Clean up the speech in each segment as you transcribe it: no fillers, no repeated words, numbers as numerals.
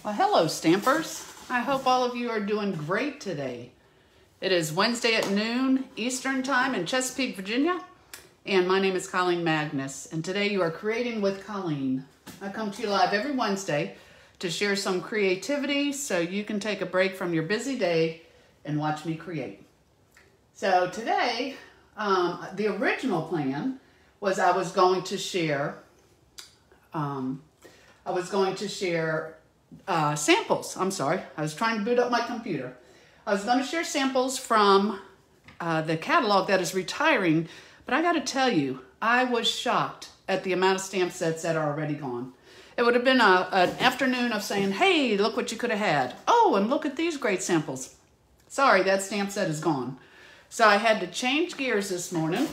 Well, hello, Stampers. I hope all of you are doing great today. It is Wednesday at noon Eastern Time in Chesapeake, Virginia, and my name is Colleen Magnus, and today you are Creating with Colleen. I come to you live every Wednesday to share some creativity so you can take a break from your busy day and watch me create. So today, the original plan was I was going to share samples. I'm sorry, I was trying to boot up my computer. I was going to share samples from the catalog that is retiring, but I got to tell you, I was shocked at the amount of stamp sets that are already gone. It would have been an afternoon of saying, hey, look what you could have had. Oh, and look at these great samples. Sorry, that stamp set is gone. So I had to change gears this morning,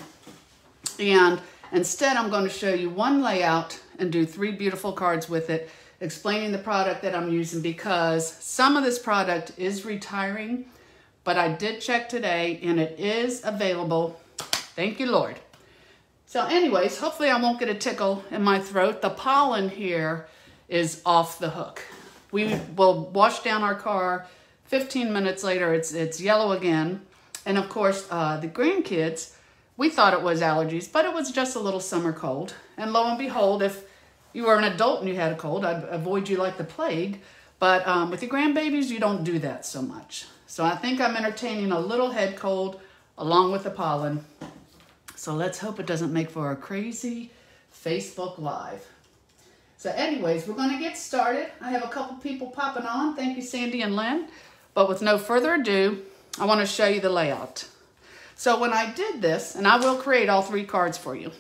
and instead I'm going to show you one layout and do 3 beautiful cards with it, explaining the product that I'm using because some of this product is retiring, but I did check today and it is available. Thank you, Lord. So anyways, hopefully I won't get a tickle in my throat. The pollen here is off the hook. We will wash down our car. 15 minutes later, it's yellow again. And of course, the grandkids, we thought it was allergies, but it was just a little summer cold. And lo and behold, if you were an adult and you had a cold, I'd avoid you like the plague. But with your grandbabies, you don't do that so much. So I think I'm entertaining a little head cold along with the pollen. So let's hope it doesn't make for a crazy Facebook Live. So anyways, we're going to get started. I have a couple people popping on. Thank you, Sandy and Lynn. But with no further ado, I want to show you the layout. So when I did this, and I will create all 3 cards for you.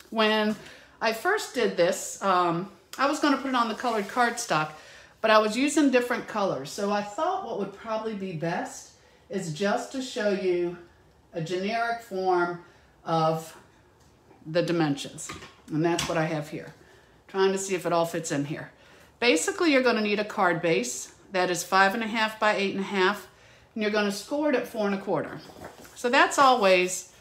When I first did this, I was going to put it on the colored cardstock, but I was using different colors. So I thought what would probably be best is just to show you a generic form of the dimensions. And that's what I have here. Trying to see if it all fits in here. Basically, you're going to need a card base that is 5.5 by 8.5, and you're going to score it at 4 1/4. So that's always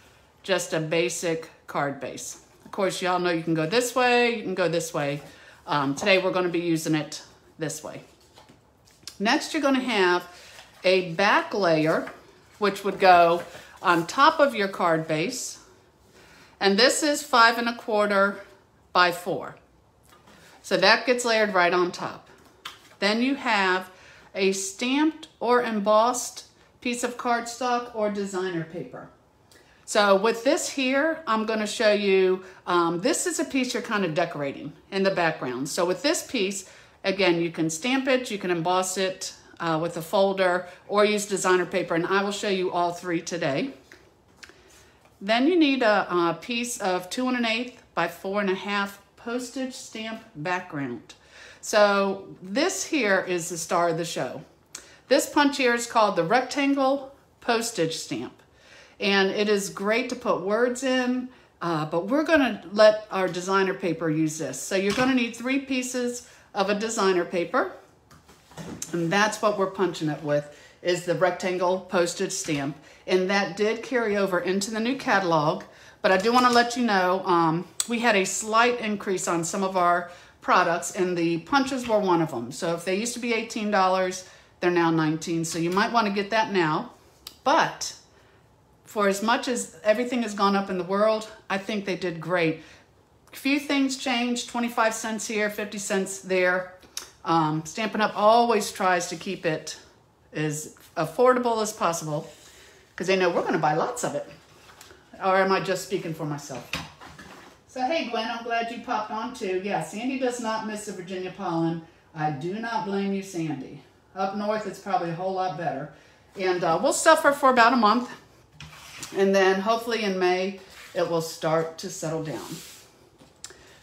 just a basic card base. Of course, y'all know you can go this way, you can go this way. Today we're going to be using it this way. Next, you're going to have a back layer, which would go on top of your card base. And this is 5 1/4 by 4. So that gets layered right on top. Then you have a stamped or embossed piece of cardstock or designer paper. So with this here, I'm going to show you, this is a piece you're kind of decorating in the background. So with this piece, again, you can stamp it, you can emboss it with a folder, or use designer paper, and I will show you all 3 today. Then you need a piece of 2 1/8 by 4 1/2 postage stamp background. So this here is the star of the show. This punch here is called the Rectangle Postage Stamp. And it is great to put words in, but we're going to let our designer paper use this. So you're going to need 3 pieces of a designer paper. And that's what we're punching it with, is the Rectangle Postage Stamp. And that did carry over into the new catalog. But I do want to let you know, we had a slight increase on some of our products, and the punches were one of them. So if they used to be $18, they're now $19. So you might want to get that now. But for as much as everything has gone up in the world, I think they did great. A few things changed, 25 cents here, 50 cents there. Stampin' Up! Always tries to keep it as affordable as possible because they know we're going to buy lots of it. Or am I just speaking for myself? So hey Gwen, I'm glad you popped on too. Yeah, Sandy does not miss the Virginia pollen. I do not blame you, Sandy. Up north, it's probably a whole lot better. And we'll suffer for about a month. And then hopefully in May, it will start to settle down.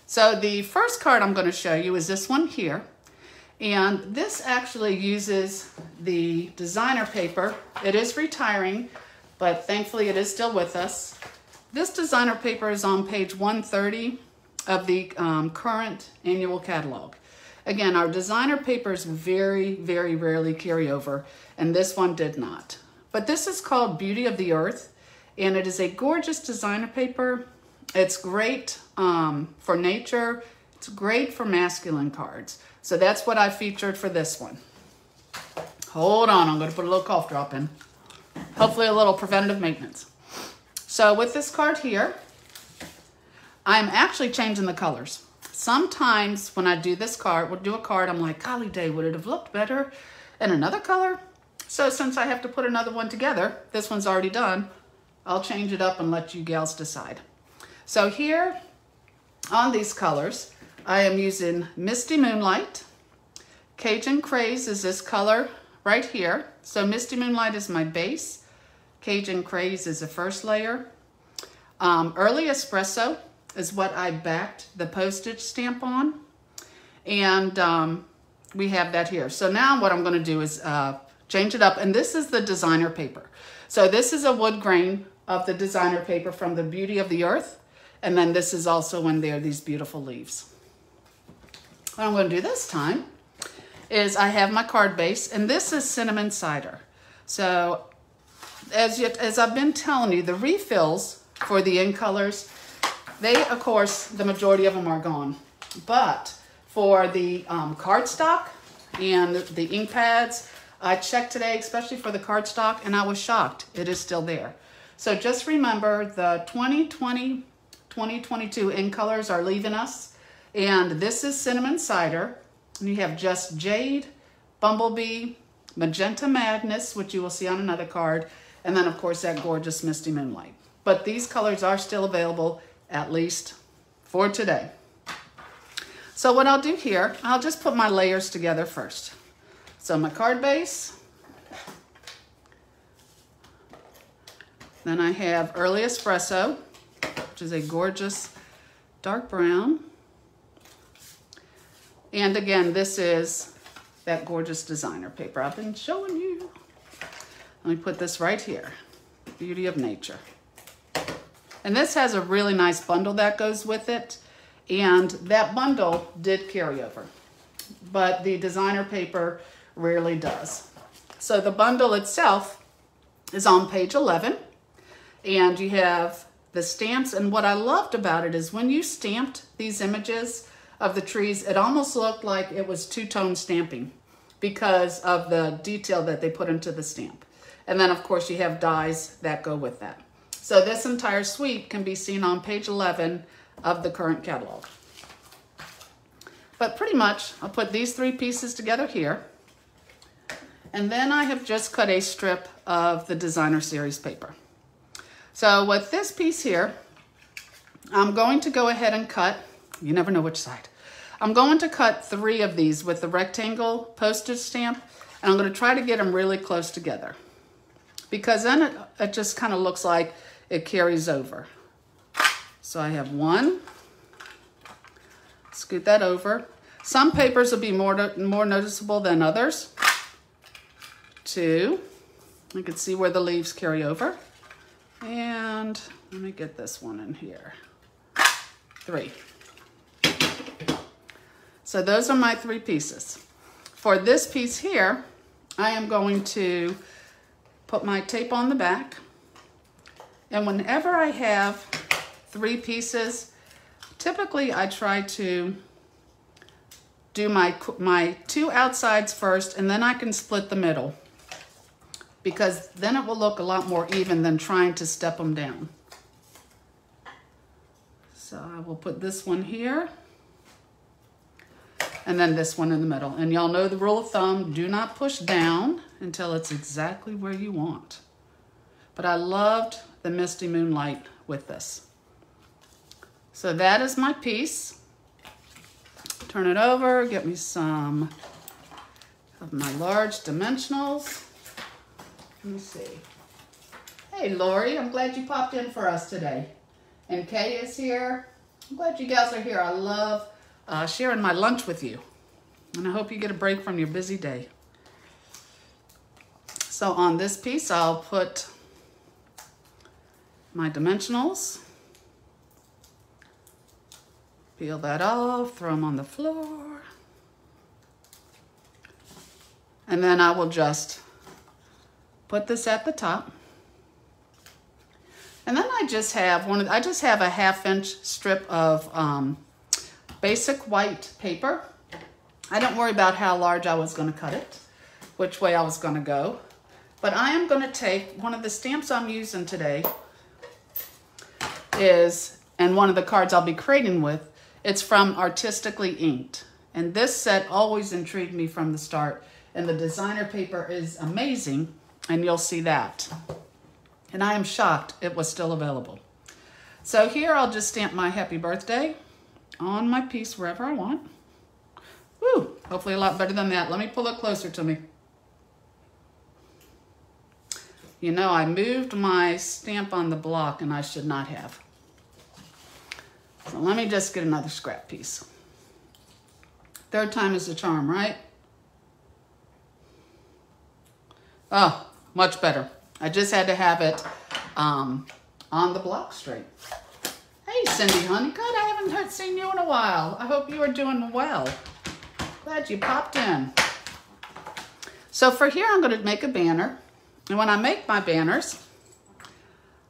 So the first card I'm going to show you is this one here. And this actually uses the designer paper. It is retiring, but thankfully it is still with us. This designer paper is on page 130 of the current annual catalog. Again, our designer papers very, very rarely carry over, and this one did not. But this is called Beauty of the Earth, and it is a gorgeous designer paper. It's great for nature. It's great for masculine cards. So that's what I featured for this one. Hold on, I'm going to put a little cough drop in. Hopefully a little preventative maintenance. So with this card here, I'm actually changing the colors. Sometimes when I do this card, we'll do a card, I'm like, golly day, would it have looked better in another color? So since I have to put another one together, this one's already done, I'll change it up and let you gals decide. So here on these colors, I am using Misty Moonlight. Cajun Craze is this color right here. So Misty Moonlight is my base. Cajun Craze is the first layer. Early Espresso is what I backed the postage stamp on. And we have that here. So now what I'm going to do is change it up. And this is the designer paper. So this is a wood grain of the designer paper from the Beauty of the Earth. And then this is also when there are these beautiful leaves. What I'm going to do this time is I have my card base, and this is Cinnamon Cider. So as I've been telling you, the refills for the in colors, they, of course, the majority of them are gone. But for the cardstock and the ink pads, I checked today, especially for the cardstock, and I was shocked. It is still there. So just remember the 2020, 2022 in colors are leaving us. And this is Cinnamon Cider. And you have Just Jade, Bumblebee, Magenta Madness, which you will see on another card. And then, of course, that gorgeous Misty Moonlight. But these colors are still available, at least for today. So what I'll do here, I'll just put my layers together first. So my card base. Then I have Early Espresso, which is a gorgeous dark brown. And again, this is that gorgeous designer paper I've been showing you. Let me put this right here. Beauty of Nature. And this has a really nice bundle that goes with it. And that bundle did carry over. But the designer paper rarely does. So the bundle itself is on page 11. And you have the stamps. And what I loved about it is when you stamped these images of the trees, it almost looked like it was two-tone stamping because of the detail that they put into the stamp. And then, of course, you have dies that go with that. So this entire suite can be seen on page 11 of the current catalog. But pretty much, I'll put these three pieces together here. And then I have just cut a strip of the designer series paper. So with this piece here, I'm going to go ahead and cut, you never know which side. I'm going to cut 3 of these with the Rectangle Postage Stamp, and I'm going to try to get them really close together. Because then it just kind of looks like it carries over. So I have 1. Scoot that over. Some papers will be more noticeable than others. 2. You can see where the leaves carry over. And let me get this one in here. 3. So those are my 3 pieces. For this piece here, I am going to put my tape on the back. And whenever I have 3 pieces, typically I try to do my 2 outsides first, and then I can split the middle, because then it will look a lot more even than trying to step them down. So I will put this one here, and then this one in the middle. And y'all know the rule of thumb, do not push down until it's exactly where you want. But I loved the Misty Moonlight with this. So that is my piece. Turn it over, get me some of my large dimensionals. Let me see. Hey, Lori, I'm glad you popped in for us today. And Kay is here. I'm glad you guys are here. I love sharing my lunch with you. And I hope you get a break from your busy day. So on this piece, I'll put my dimensionals. Peel that off, throw them on the floor. And then I will just put this at the top. And then I just have a 1/2 inch strip of basic white paper. I didn't worry about how large I was going to cut it, which way I was going to go. But I am going to take one of the stamps I'm using today and one of the cards I'll be creating with, it's from Artistically Inked. And this set always intrigued me from the start. And the designer paper is amazing, and you'll see that. And I am shocked it was still available. So here I'll just stamp my happy birthday on my piece wherever I want. Woo, hopefully a lot better than that. Let me pull it closer to me. You know, I moved my stamp on the block and I should not have. So let me just get another scrap piece. Third time is the charm, right? Oh, much better. I just had to have it on the block straight. Hey, Cindy, honey. Good, I haven't seen you in a while. I hope you are doing well. Glad you popped in. So for here, I'm going to make a banner. And when I make my banners,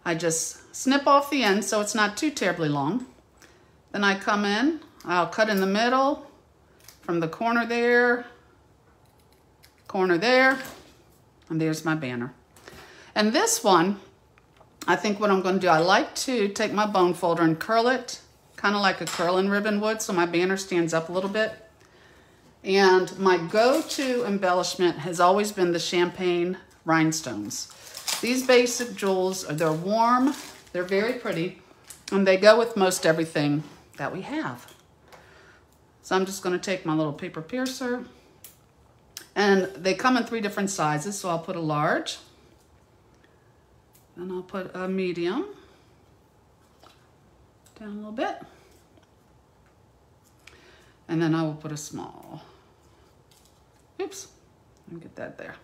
I just snip off the end so it's not too terribly long. Then I come in, I'll cut in the middle from the corner there, and there's my banner. And this one, I think what I'm going to do, I like to take my bone folder and curl it, kind of like a curling ribbon would, so my banner stands up a little bit. And my go-to embellishment has always been the champagne rhinestones. These basic jewels, they're warm, they're very pretty, and they go with most everything that we have. So I'm just going to take my little paper piercer, and they come in 3 different sizes, so I'll put a large, and I'll put a medium, down a little bit, and then I will put a small. Oops, let me get that there.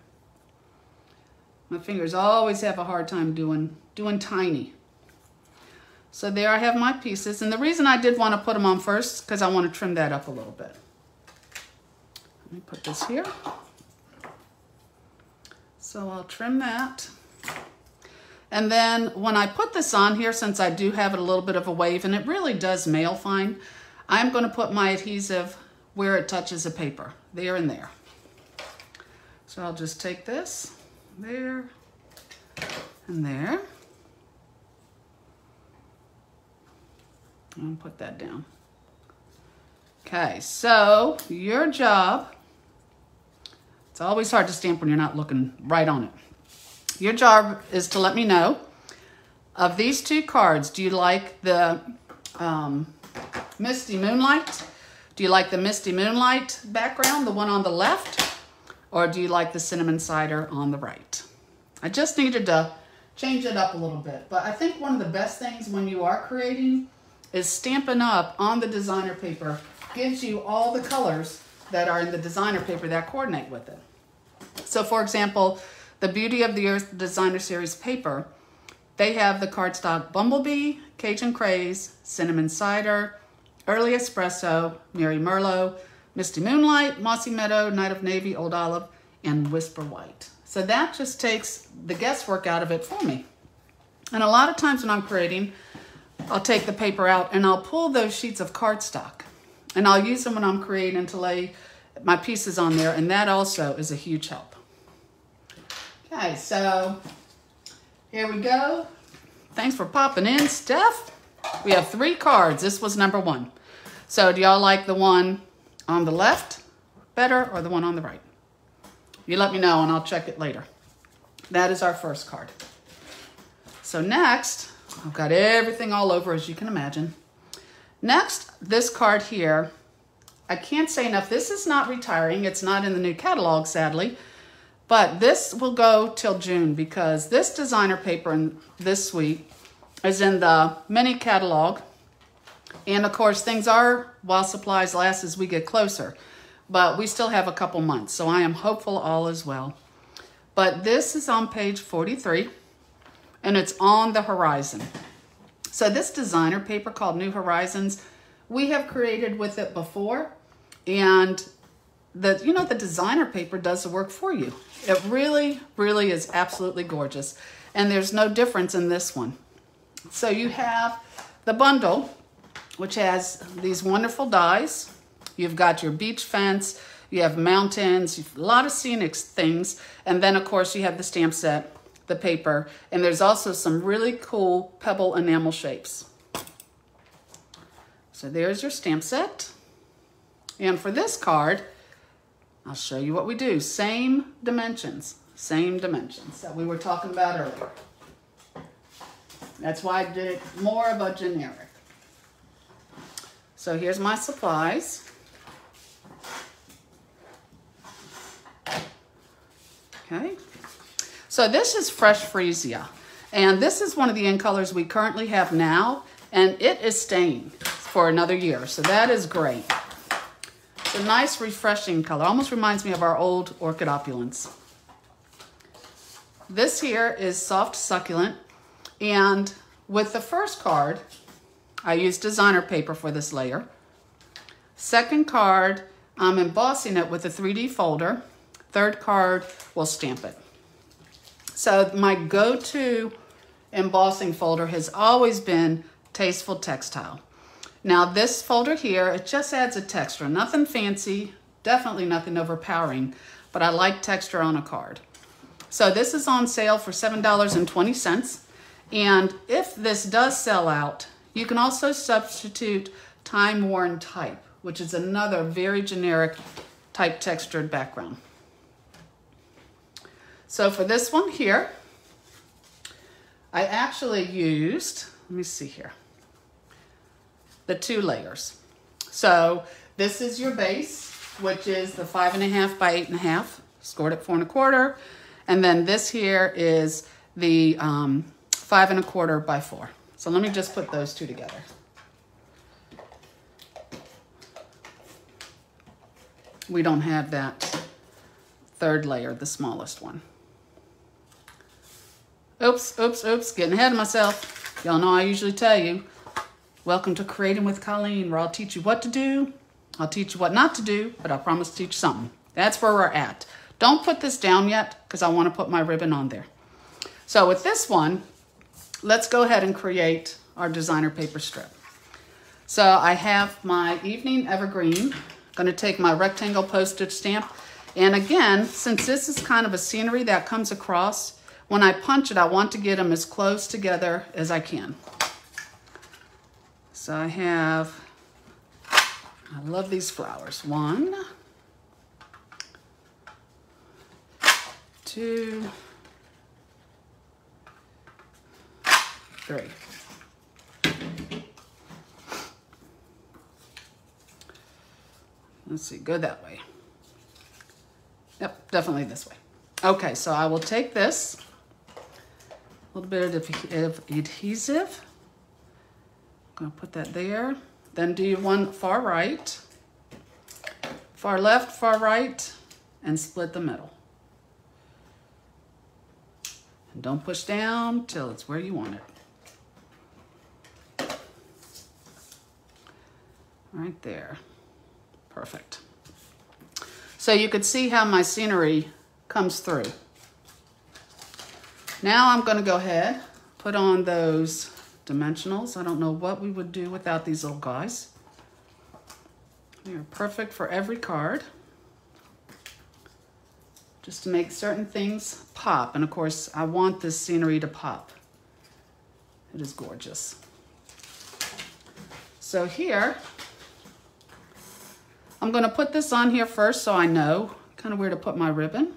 My fingers always have a hard time doing tiny. So there I have my pieces. And the reason I did want to put them on first, because I want to trim that up a little bit. Let me put this here. So I'll trim that. And then when I put this on here, since I do have it a little bit of a wave, and it really does mail fine, I'm going to put my adhesive where it touches the paper, there and there. So I'll just take this, there, and there. And put that down. Okay, so your job, it's always hard to stamp when you're not looking right on it. Your job is to let me know, of these 2 cards, do you like the Misty Moonlight? Do you like the Misty Moonlight background, the one on the left? Or do you like the Cinnamon Cider on the right? I just needed to change it up a little bit. But I think one of the best things when you are creating is stamping up on the designer paper gives you all the colors that are in the designer paper that coordinate with it. So for example, the Beauty of the Earth Designer Series paper, they have the cardstock Bumblebee, Cajun Craze, Cinnamon Cider, Early Espresso, Mary Merlot, Misty Moonlight, Mossy Meadow, Night of Navy, Old Olive, and Whisper White. So that just takes the guesswork out of it for me. And a lot of times when I'm creating, I'll take the paper out and I'll pull those sheets of cardstock. And I'll use them when I'm creating to lay my pieces on there, and that also is a huge help. Okay, so here we go. Thanks for popping in, Steph. We have 3 cards. This was number 1. So do y'all like the one on the left better or the one on the right? You let me know and I'll check it later. That is our first card. So next, I've got everything all over, as you can imagine. Next, this card here, I can't say enough. This is not retiring. It's not in the new catalog, sadly. But this will go till June because this designer paper in this suite is in the mini catalog. And of course, things are while supplies last as we get closer. But we still have a couple months, so I am hopeful all is well. But this is on page 43, and it's on the horizon. So this designer paper called New Horizons, we have created with it before, and the designer paper does the work for you. It really, really is absolutely gorgeous, and there's no difference in this one. So you have the bundle, which has these wonderful dies. You've got your beach fence, you have mountains, a lot of scenic things, and then of course you have the stamp set, the paper, and there's also some really cool pebble enamel shapes. So there's your stamp set. And for this card, I'll show you what we do. Same dimensions that we were talking about earlier. That's why I did it more of a generic. So here's my supplies. Okay. So this is Fresh Freesia. And this is one of the ink colors we currently have now. And it is staying for another year. So that is great. It's a nice, refreshing color. Almost reminds me of our old Orchid Opulence. This here is Soft Succulent. And with the first card, I used designer paper for this layer. Second card, I'm embossing it with a 3D folder. Third card, we'll stamp it. So my go-to embossing folder has always been Tasteful Textile. Now this folder here, it just adds a texture. Nothing fancy, definitely nothing overpowering, but I like texture on a card. So this is on sale for $7.20. And if this does sell out, you can also substitute Time Worn Type, which is another very generic type textured background. So for this one here, I actually used, let me see here, the 2 layers. So this is your base, which is the 5.5 by 8.5, scored at 4 1/4. And then this here is the 5 1/4 by 4. So let me just put those two together. We don't have that third layer, the smallest one. Oops, getting ahead of myself. Y'all know I usually tell you, welcome to Creating with Colleen, where I'll teach you what to do, I'll teach you what not to do, but I promise to teach something. That's where we're at. Don't put this down yet, because I want to put my ribbon on there. So with this one, let's go ahead and create our designer paper strip. So I have my Evening Evergreen. I'm going to take my Rectangle Postage Stamp. And again, since this is kind of a scenery that comes across, when I punch it, I want to get them as close together as I can. So I have, I love these flowers. 1, 2, 3. Let's see, go that way. Yep, definitely this way. Okay, so I will take this, a little bit of adhesive. I'm gonna put that there. Then do one far right, far left, far right, and split the middle. And don't push down till it's where you want it. Right there. Perfect. So you could see how my scenery comes through. Now I'm going to go ahead, put on those dimensionals. I don't know what we would do without these little guys. They are perfect for every card. Just to make certain things pop. And of course, I want this scenery to pop. It is gorgeous. So here, I'm going to put this on here first so I know kind of where to put my ribbon.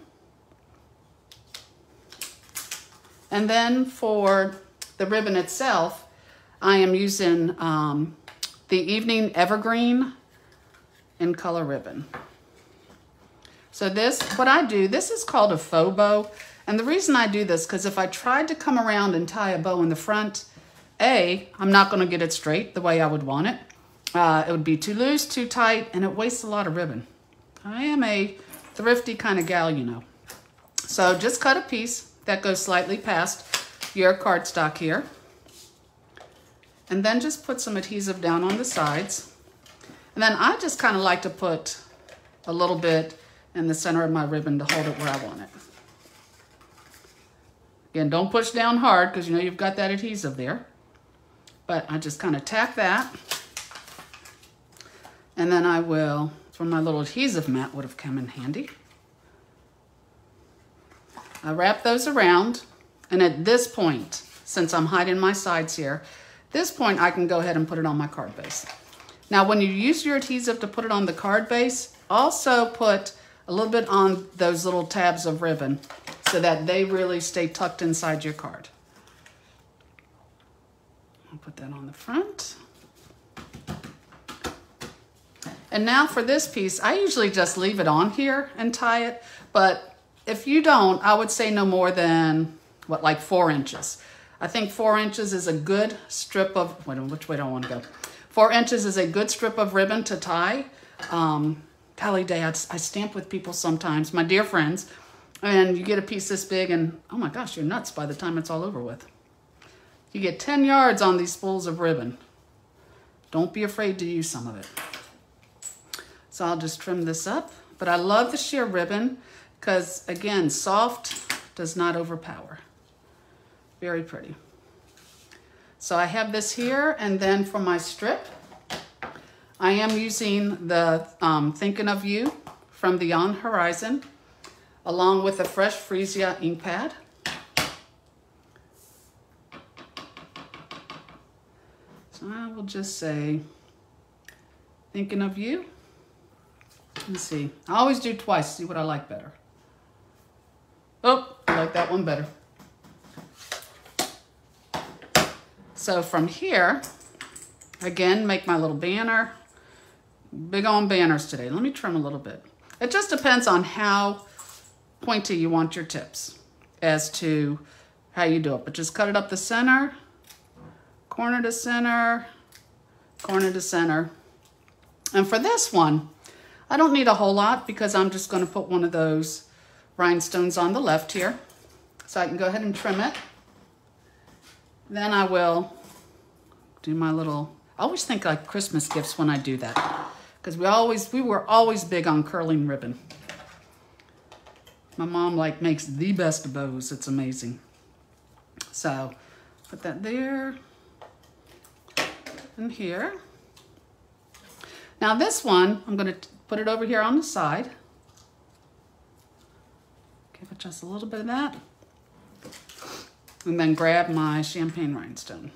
And then for the ribbon itself, I am using the Evening Evergreen in color ribbon. So this, what I do, this is called a faux bow. And the reason I do this, because if I tried to come around and tie a bow in the front, I'm not going to get it straight the way I would want it. It would be too loose, too tight, and it wastes a lot of ribbon. I am a thrifty kind of gal, you know. So just cut a piece that goes slightly past your cardstock here. And then just put some adhesive down on the sides. And then I just kind of like to put a little bit in the center of my ribbon to hold it where I want it. Again, don't push down hard because you know you've got that adhesive there. But I just kind of tack that. And then I will, that's where my little adhesive mat would have come in handy. I wrap those around, and at this point, since I'm hiding my sides here, this point I can go ahead and put it on my card base. Now when you use your adhesive to put it on the card base, also put a little bit on those little tabs of ribbon so that they really stay tucked inside your card. I'll put that on the front. And now for this piece, I usually just leave it on here and tie it, but if you don't, I would say no more than, what, like 4 inches. I think 4 inches is a good strip of, wait, which way do I want to go? 4 inches is a good strip of ribbon to tie. Golly day, I stamp with people sometimes, my dear friends, and you get a piece this big and, oh my gosh, you're nuts by the time it's all over with. You get 10 yards on these spools of ribbon. Don't be afraid to use some of it. So I'll just trim this up. But I love the sheer ribbon because, again, soft does not overpower. Very pretty. So I have this here, and then for my strip, I am using the Thinking of You from the On Horizon, along with a Fresh Freesia ink pad. So I will just say, Thinking of You. Let's see. I always do twice, see what I like better. Oh, I like that one better. So from here, again, make my little banner. Big on banners today. Let me trim a little bit. It just depends on how pointy you want your tips as to how you do it. But just cut it up the center, corner to center, corner to center. And for this one, I don't need a whole lot because I'm just going to put one of those rhinestones on the left here. So I can go ahead and trim it. Then I will do my little, I always think like Christmas gifts when I do that. Because we were always big on curling ribbon. My mom like makes the best bows. It's amazing. So put that there and here. Now this one, I'm going to put it over here on the side. Give it just a little bit of that. And then grab my champagne rhinestone.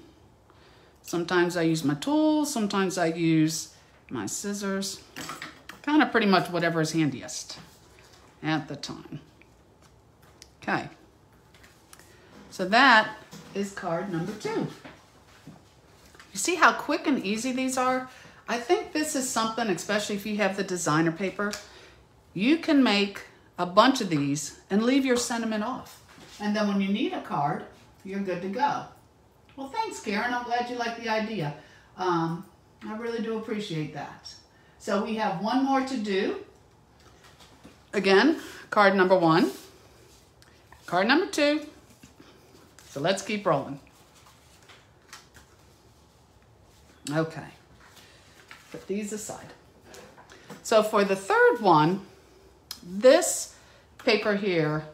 Sometimes I use my tools, sometimes I use my scissors. Kind of pretty much whatever is handiest at the time. Okay. So that is card number 2. You see how quick and easy these are? I think this is something, especially if you have the designer paper, you can make a bunch of these and leave your sentiment off. And then when you need a card, you're good to go. Well, thanks, Karen. I'm glad you like the idea. I really do appreciate that. So we have one more to do. Again, card number 1, card number 2. So let's keep rolling. Okay. Put these aside. So for the third one, this paper here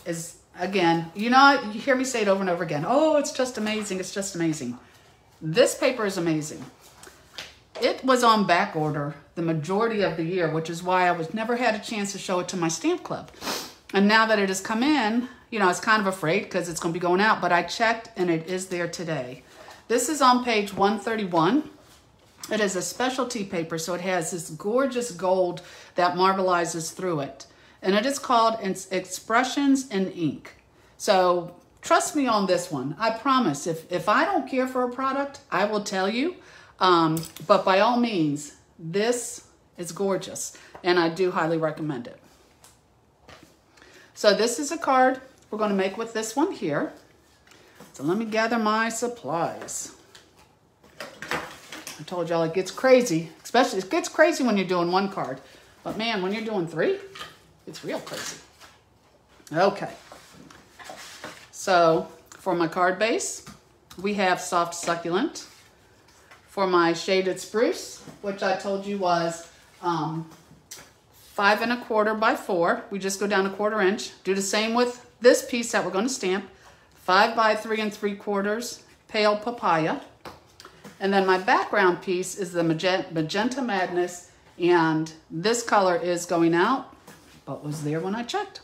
is, again, you know, you hear me say it over and over again. Oh, it's just amazing. It's just amazing. This paper is amazing. It was on back order the majority of the year, which is why I never had a chance to show it to my stamp club. And now that it has come in, you know, I was kind of afraid because it's going to be going out, but I checked and it is there today. This is on page 131. It is a specialty paper, so it has this gorgeous gold that marbleizes through it. And it is called Expressions in Ink. So trust me on this one. I promise, if I don't care for a product, I will tell you. But by all means, this is gorgeous, and I do highly recommend it. So this is a card we're going to make with this one here. So let me gather my supplies. I told y'all it gets crazy, especially it gets crazy when you're doing one card. But man, when you're doing 3, it's real crazy. Okay. So for my card base, we have Soft Succulent. For my Shaded Spruce, which I told you was 5 1/4 by 4, we just go down 1/4 inch. Do the same with this piece that we're going to stamp. 5 by 3 3/4 Pale Papaya. And then my background piece is the Magenta Madness, and this color is going out, but was there when I checked.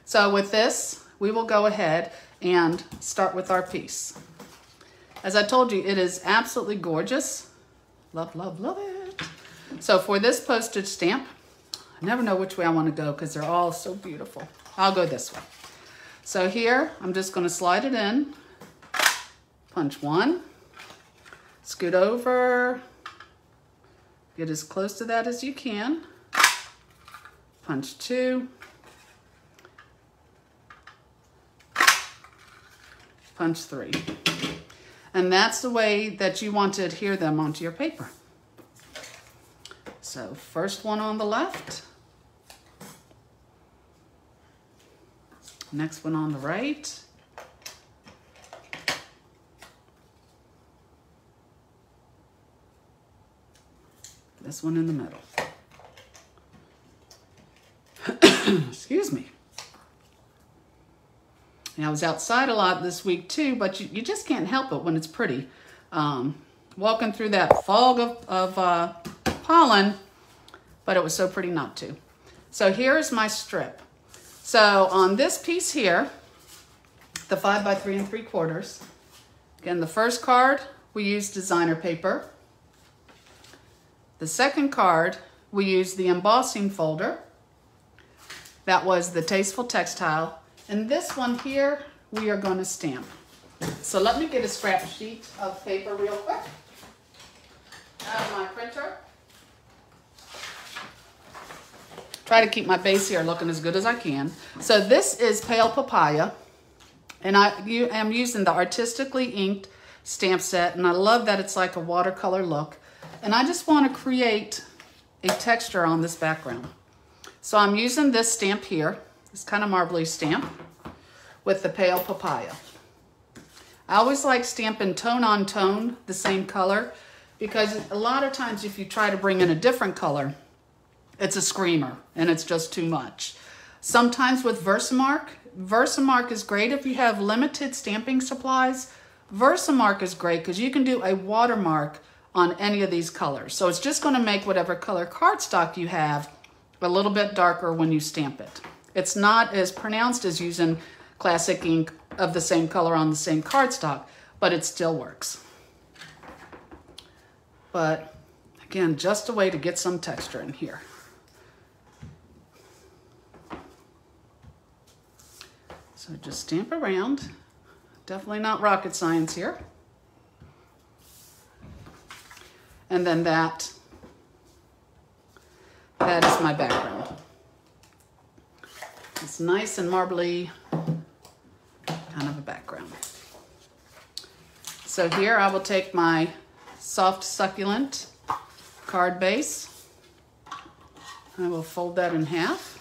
So with this, we will go ahead and start with our piece. As I told you, it is absolutely gorgeous. Love, love, love it. So for this postage stamp, I never know which way I want to go because they're all so beautiful. I'll go this way. So here, I'm just going to slide it in, punch one, scoot over, get as close to that as you can, punch two, punch three. And that's the way that you want to adhere them onto your paper. So first one on the left, next one on the right, this one in the middle. Excuse me. And I was outside a lot this week too, but you just can't help it when it's pretty. Walking through that fog of pollen, but it was so pretty not to. So here is my strip. So on this piece here, the 5 by 3 3/4, again, the first card, we used designer paper. The second card, we used the embossing folder. That was the Tasteful Textile. And this one here, we are going to stamp. So let me get a scrap sheet of paper real quick out of my printer. Try to keep my base here looking as good as I can. So this is Pale Papaya, and I am using the artistically inked stamp set, and I love that it's like a watercolor look. And I just want to create a texture on this background. So I'm using this stamp here, this kind of marbly stamp with the Pale Papaya. I always like stamping tone on tone, the same color, because a lot of times if you try to bring in a different color, it's a screamer and it's just too much. Sometimes with Versamark is great if you have limited stamping supplies. Versamark is great because you can do a watermark on any of these colors. So it's just going to make whatever color cardstock you have a little bit darker when you stamp it. It's not as pronounced as using classic ink of the same color on the same cardstock, but it still works. But again, just a way to get some texture in here. So just stamp around. Definitely not rocket science here. And then that is my background. It's nice and marbly kind of a background. So here I will take my soft succulent card base. I will fold that in half.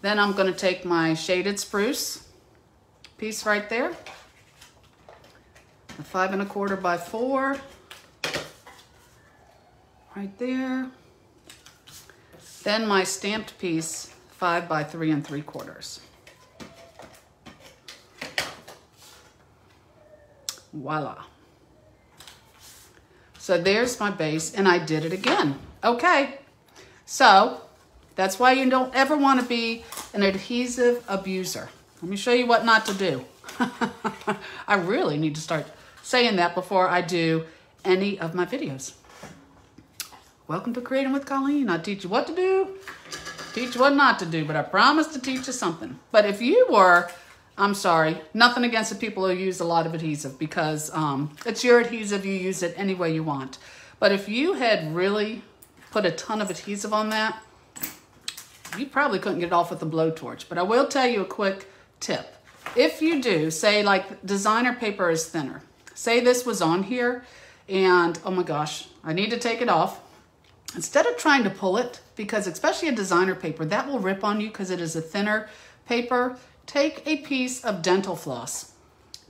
Then I'm going to take my shaded spruce piece right there, a 5 1/4 by 4 right there. Then my stamped piece, 5 by 3 3/4. Voila. So there's my base, and I did it again. Okay, so that's why you don't ever want to be an adhesive abuser. Let me show you what not to do. I really need to start saying that before I do any of my videos. Welcome to Creating with Colleen. I teach you what to do, teach you what not to do, but I promise to teach you something. But if you were, I'm sorry, nothing against the people who use a lot of adhesive, because it's your adhesive, you use it any way you want. But if you had really put a ton of adhesive on that, you probably couldn't get it off with a blowtorch. But I will tell you a quick tip. If you do, say like designer paper is thinner. Say this was on here and, oh my gosh, I need to take it off. Instead of trying to pull it, because especially a designer paper, that will rip on you because it is a thinner paper, take a piece of dental floss.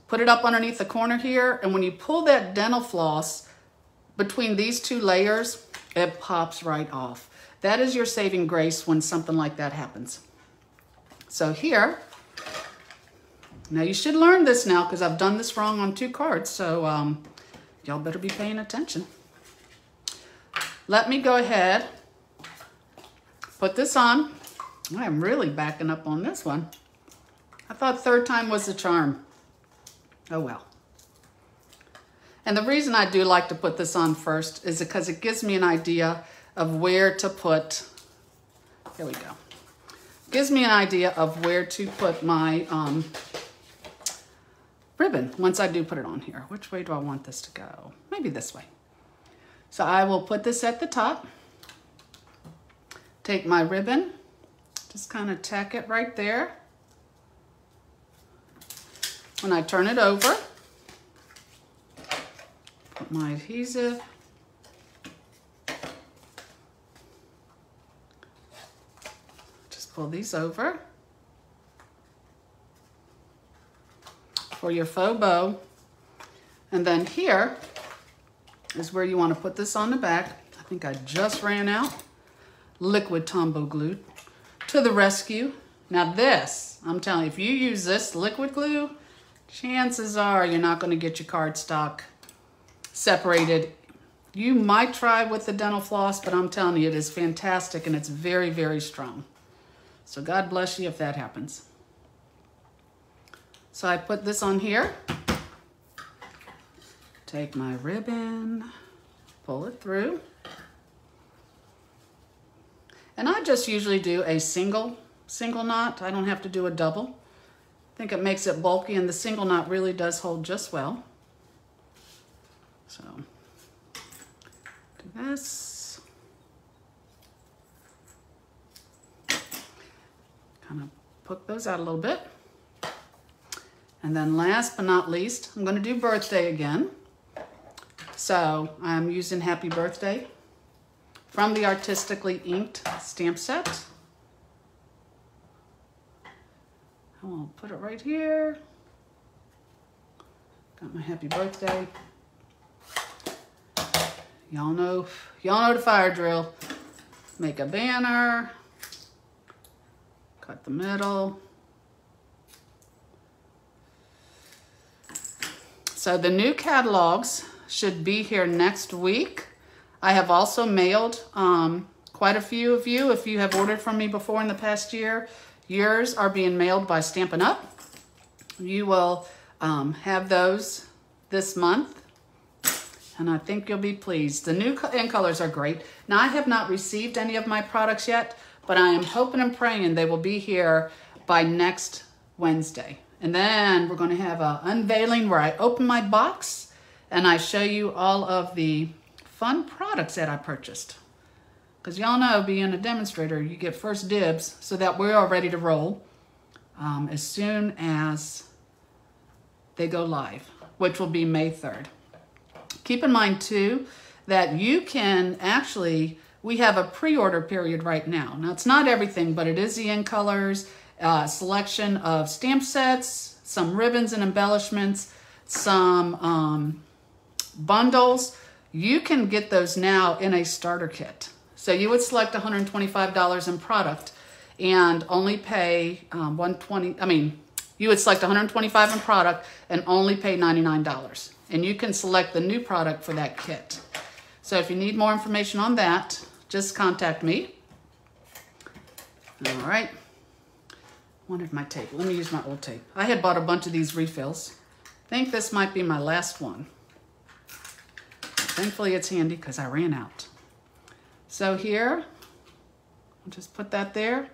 Put it up underneath the corner here, and when you pull that dental floss between these two layers, it pops right off. That is your saving grace when something like that happens. So here, Now you should learn this now because I've done this wrong on 2 cards, so y'all better be paying attention. Let me go ahead, put this on. I'm really backing up on this one. I thought 3rd time was the charm. Oh well. And the reason I do like to put this on first is because it gives me an idea of where to put, here we go. Gives me an idea of where to put my ribbon once I do put it on here. Which way do I want this to go? Maybe this way. So I will put this at the top. Take my ribbon, just kind of tack it right there. When I turn it over, put my adhesive. Just pull these over for your faux bow. And then here is where you want to put this on the back. I think I just ran out. Liquid Tombow glue to the rescue. Now this, I'm telling you, if you use this liquid glue, chances are you're not going to get your cardstock separated. You might try with the dental floss, but I'm telling you, it is fantastic and it's very, very strong. So God bless you if that happens. So I put this on here. Take my ribbon, pull it through. And I just usually do a single knot. I don't have to do a double. I think it makes it bulky, and the single knot really does hold just well. So, do this. Kind of poke those out a little bit. And then last but not least, I'm going to do birthday again. So, I'm using Happy Birthday from the Artistically Inked stamp set. I'll put it right here. Got my Happy Birthday. Y'all know the fire drill. Make a banner. Cut the middle. So the new catalogs should be here next week. I have also mailed quite a few of you. If you have ordered from me before in the past year, yours are being mailed by Stampin' Up. You will have those this month, and I think you'll be pleased. The new end colors are great. Now, I have not received any of my products yet, but I am hoping and praying they will be here by next Wednesday. And then we're going to have an unveiling where I open my box and I show you all of the fun products that I purchased. Because y'all know, being a demonstrator, you get first dibs so that we're all ready to roll as soon as they go live, which will be May 3rd. Keep in mind, too, that you can actually, we have a pre-order period right now. Now, it's not everything, but it is the end colors, selection of stamp sets, some ribbons and embellishments, some bundles. You can get those now in a starter kit. So you would select $125 in product and only pay you would select $125 in product and only pay $99. And you can select the new product for that kit. So if you need more information on that, just contact me. All right. Wanted my tape. Let me use my old tape. I had bought a bunch of these refills. I think this might be my last one. Thankfully it's handy because I ran out. So here, I'll just put that there.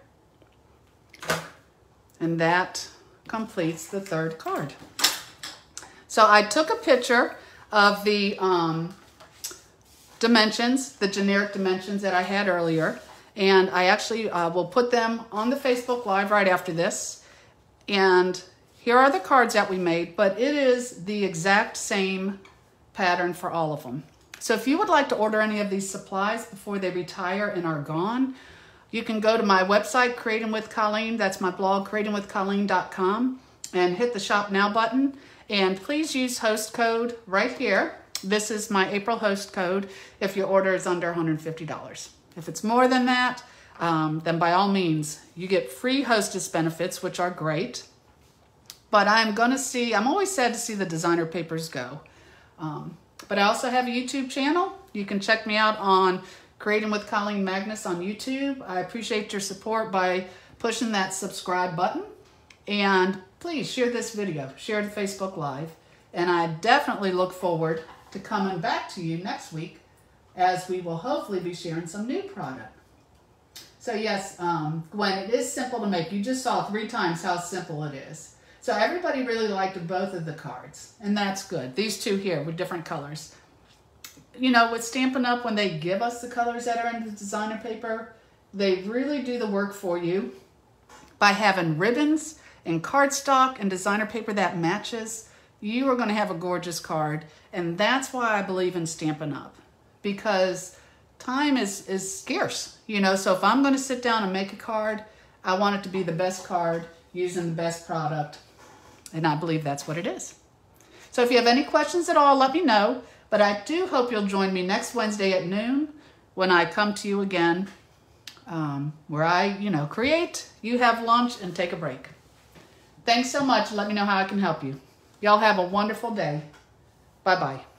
And that completes the 3rd card. So I took a picture of the dimensions, the generic dimensions that I had earlier. And I actually will put them on the Facebook Live right after this. And here are the cards that we made, but it is the exact same pattern for all of them. So if you would like to order any of these supplies before they retire and are gone, you can go to my website, Creating with Colleen. That's my blog, creatingwithcolleen.com, and hit the Shop Now button. And please use host code right here. This is my April host code if your order is under $150. If it's more than that, then by all means, you get free hostess benefits, which are great. But I'm always sad to see the designer papers go. But I also have a YouTube channel. You can check me out on Creating with Colleen Magnus on YouTube. I appreciate your support by pushing that subscribe button. And please share this video, share it to Facebook Live. And I definitely look forward to coming back to you next week as we will hopefully be sharing some new product. So yes, Gwen, it is simple to make. You just saw 3 times how simple it is. So everybody really liked both of the cards, and that's good. These 2 here with different colors. You know, with Stampin' Up, when they give us the colors that are in the designer paper, they really do the work for you by having ribbons and cardstock and designer paper that matches. You are going to have a gorgeous card, and that's why I believe in Stampin' Up, because time is scarce, you know. So if I'm going to sit down and make a card, I want it to be the best card using the best product, and I believe that's what it is. So if you have any questions at all, let me know. But I do hope you'll join me next Wednesday at noon when I come to you again, where I, create, you have lunch, and take a break. Thanks so much. Let me know how I can help you. Y'all have a wonderful day. Bye-bye.